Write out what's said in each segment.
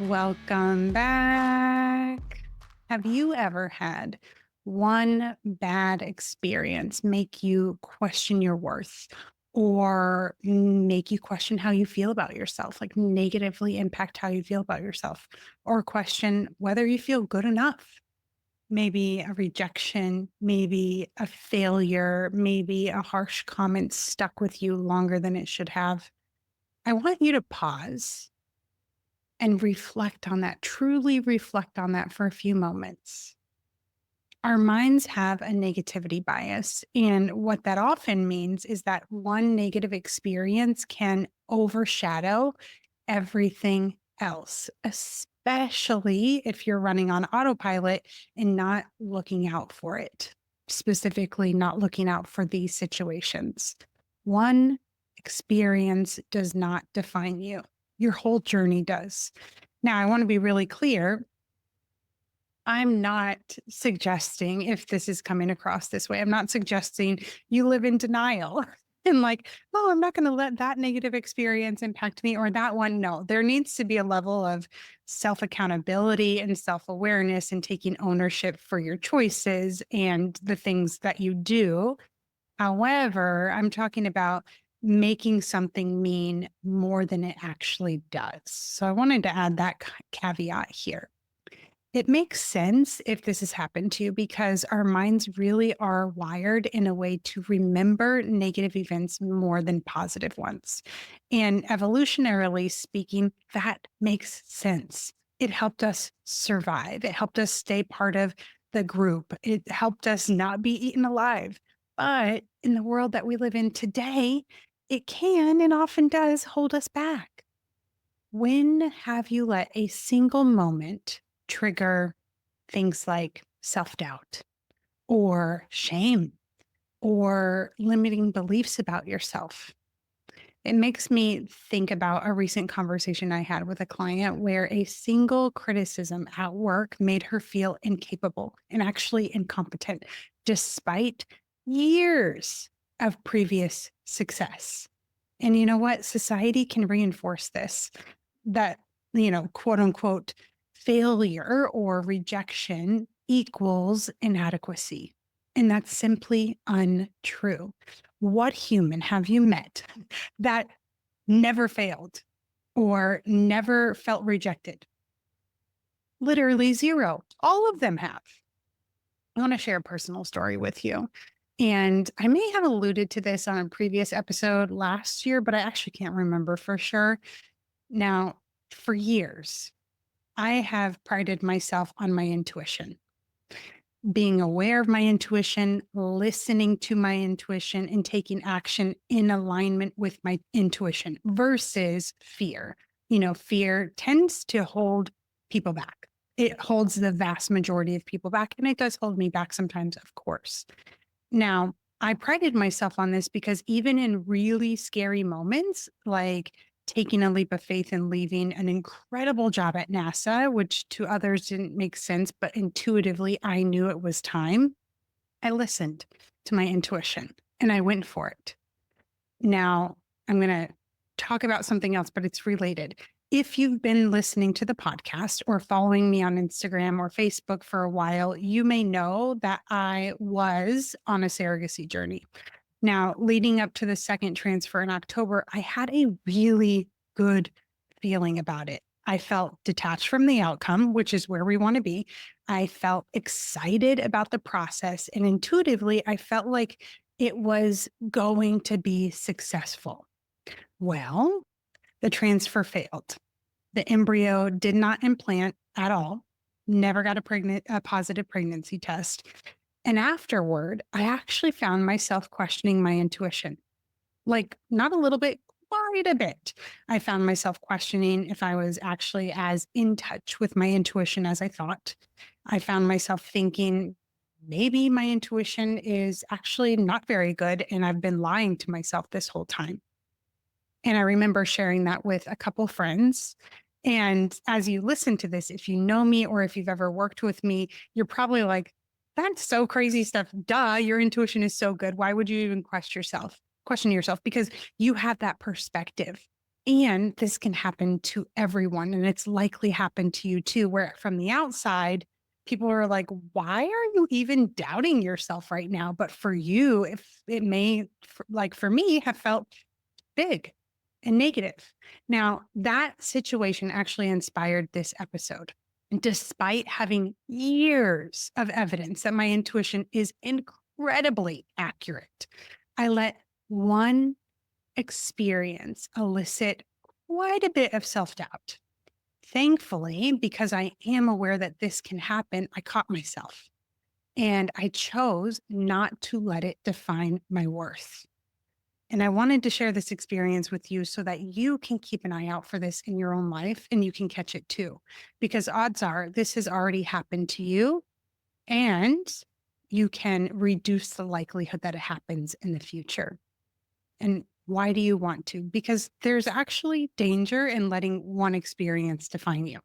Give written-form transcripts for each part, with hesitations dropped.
Welcome back. Have you ever had one bad experience make you question your worth or make you question how you feel about yourself, like negatively impact how you feel about yourself, or question whether you feel good enough? Maybe a rejection, maybe a failure, maybe a harsh comment stuck with you longer than it should have. I want you to pause and reflect on that, truly reflect on that for a few moments. Our minds have a negativity bias. And what that often means is that one negative experience can overshadow everything else, especially if you're running on autopilot and not looking out for it, specifically, not looking out for these situations. One experience does not define you, your whole journey does. Now, I want to be really clear. I'm not suggesting, if this is coming across this way, I'm not suggesting you live in denial and like, oh, I'm not going to let that negative experience impact me or that one. No, there needs to be a level of self accountability and self awareness and taking ownership for your choices and the things that you do. However, I'm talking about making something mean more than it actually does. So I wanted to add that caveat here. It makes sense if this has happened to you because our minds really are wired in a way to remember negative events more than positive ones. And evolutionarily speaking, that makes sense. It helped us survive, it helped us stay part of the group, it helped us not be eaten alive. But in the world that we live in today, it can and often does hold us back. When have you let a single moment trigger things like self doubt or shame or limiting beliefs about yourself? It makes me think about a recent conversation I had with a client where a single criticism at work made her feel incapable and actually incompetent, despite years of previous success. And you know what? Society can reinforce this that, quote unquote, failure or rejection equals inadequacy. And that's simply untrue. What human have you met that never failed or never felt rejected? Literally zero. All of them have. I want to share a personal story with you. And I may have alluded to this on a previous episode last year, but I actually can't remember for sure. Now, for years, I have prided myself on my intuition, being aware of my intuition, listening to my intuition, and taking action in alignment with my intuition versus fear. Fear tends to hold people back. It holds the vast majority of people back, and it does hold me back sometimes, of course. Now, I prided myself on this because even in really scary moments, like taking a leap of faith and leaving an incredible job at NASA, which to others didn't make sense, but intuitively I knew it was time, I listened to my intuition and I went for it. Now, I'm going to talk about something else, but it's related. If you've been listening to the podcast or following me on Instagram or Facebook for a while, you may know that I was on a surrogacy journey. Now, leading up to the second transfer in October, I had a really good feeling about it. I felt detached from the outcome, which is where we want to be. I felt excited about the process. And intuitively, I felt like it was going to be successful. Well, the transfer failed. The embryo did not implant at all, never got a positive pregnancy test. And afterward, I actually found myself questioning my intuition. Like, not a little bit, quite a bit. I found myself questioning if I was actually as in touch with my intuition as I thought. I found myself thinking maybe my intuition is actually not very good and I've been lying to myself this whole time. And I remember sharing that with a couple friends. And as you listen to this, if you know me or if you've ever worked with me, you're probably like, that's so crazy stuff. Duh, your intuition is so good. Why would you even question yourself? Question yourself because you have that perspective. And this can happen to everyone, and it's likely happened to you too, where from the outside, people are like, why are you even doubting yourself right now? But for you, if it may, like for me, have felt big and negative. Now, that situation actually inspired this episode. And despite having years of evidence that my intuition is incredibly accurate, I let one experience elicit quite a bit of self doubt. Thankfully, because I am aware that this can happen, I caught myself and I chose not to let it define my worth. And I wanted to share this experience with you so that you can keep an eye out for this in your own life and you can catch it too. Because odds are this has already happened to you and you can reduce the likelihood that it happens in the future. And why do you want to? Because there's actually danger in letting one experience define you.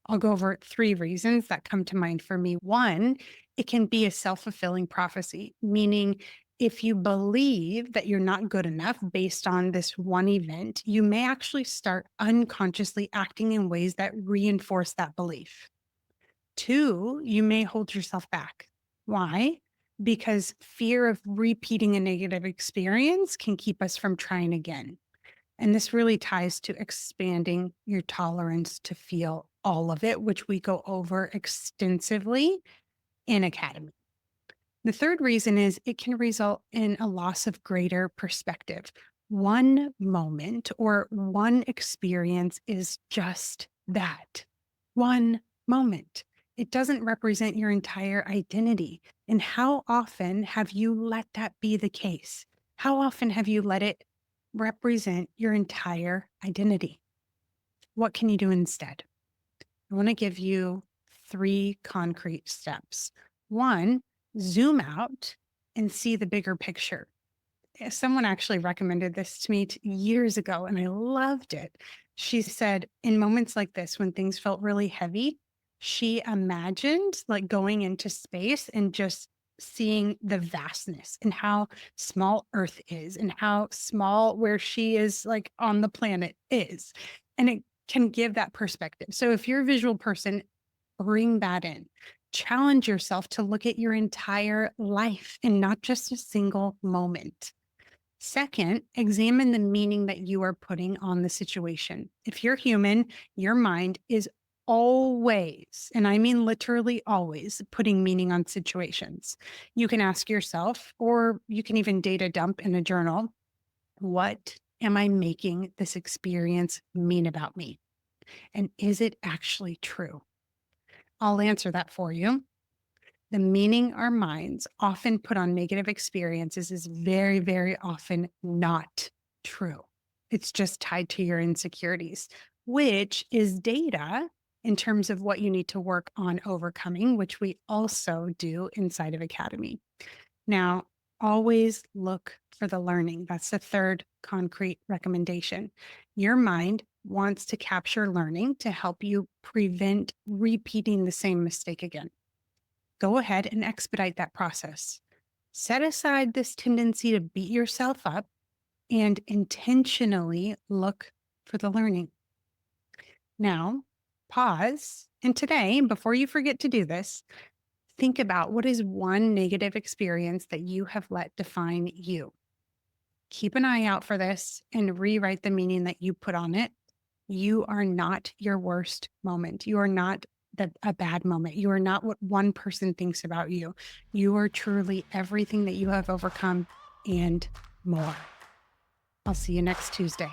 I'll go over three reasons that come to mind for me. One, it can be a self fulfilling prophecy, meaning if you believe that you're not good enough based on this one event, you may actually start unconsciously acting in ways that reinforce that belief. Two, you may hold yourself back. Why? Because fear of repeating a negative experience can keep us from trying again. And this really ties to expanding your tolerance to feel all of it, which we go over extensively in Academy. The third reason is it can result in a loss of greater perspective. One moment or one experience is just that one moment. It doesn't represent your entire identity. And how often have you let that be the case? How often have you let it represent your entire identity? What can you do instead? I want to give you three concrete steps. One, zoom out and see the bigger picture. Someone actually recommended this to me years ago, and I loved it. She said, in moments like this, when things felt really heavy, she imagined like going into space and just seeing the vastness and how small Earth is and how small where she is like on the planet is. And it can give that perspective. So if you're a visual person, bring that in. Challenge yourself to look at your entire life and not just a single moment. Second, examine the meaning that you are putting on the situation. If you're human, your mind is always, and I mean literally always, putting meaning on situations. You can ask yourself, or you can even data dump in a journal, what am I making this experience mean about me? And is it actually true? I'll answer that for you. The meaning our minds often put on negative experiences is very, very often not true. It's just tied to your insecurities, which is data in terms of what you need to work on overcoming, which we also do inside of Academy. Now, always look for the learning. That's the third concrete recommendation. Your mind wants to capture learning to help you prevent repeating the same mistake again. Go ahead and expedite that process. Set aside this tendency to beat yourself up and intentionally look for the learning. Now, pause. And today, before you forget to do this, think about what is one negative experience that you have let define you. Keep an eye out for this and rewrite the meaning that you put on it. You are not your worst moment. You are not a bad moment. You are not what one person thinks about you. You are truly everything that you have overcome and more. I'll see you next Tuesday.